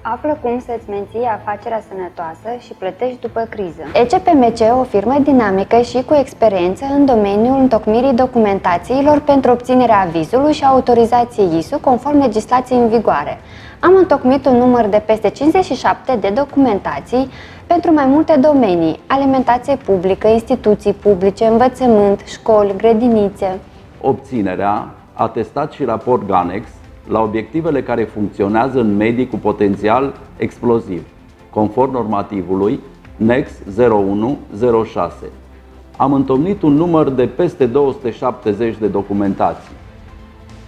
Află cum să-ți menții afacerea sănătoasă și plătești după criză. ECPMC, o firmă dinamică și cu experiență în domeniul întocmirii documentațiilor pentru obținerea avizului și autorizației ISO conform legislației în vigoare. Am întocmit un număr de peste 57 de documentații pentru mai multe domenii: alimentație publică, instituții publice, învățământ, școli, grădinițe. Obținerea, atestat și raport GANEX la obiectivele care funcționează în medii cu potențial exploziv, conform normativului NEX 0106. Am întocmit un număr de peste 270 de documentații.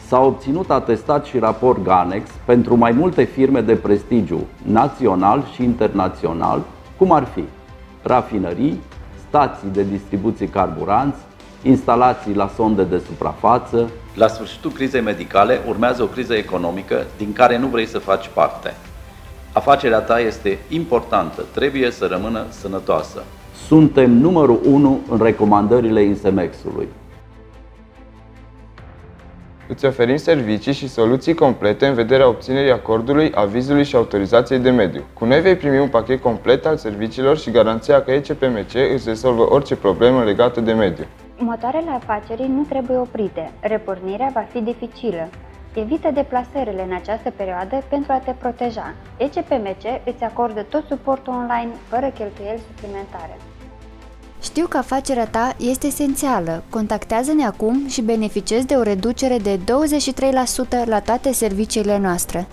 S-a obținut atestat și raport GANEX pentru mai multe firme de prestigiu național și internațional, cum ar fi rafinării, stații de distribuție carburanți, instalații la sonde de suprafață. La sfârșitul crizei medicale urmează o criză economică din care nu vrei să faci parte. Afacerea ta este importantă, trebuie să rămână sănătoasă. Suntem numărul 1 în recomandările INSEMEX-ului. Îți oferim servicii și soluții complete în vederea obținerii acordului, avizului și autorizației de mediu. Cu noi vei primi un pachet complet al serviciilor și garanția că ECPMC îți rezolvă orice problemă legată de mediu. Motoarele afacerii nu trebuie oprite. Repornirea va fi dificilă. Evită deplasările în această perioadă pentru a te proteja. ECPMC îți acordă tot suportul online, fără cheltuieli suplimentare. Știu că afacerea ta este esențială. Contactează-ne acum și beneficiezi de o reducere de 23% la toate serviciile noastre.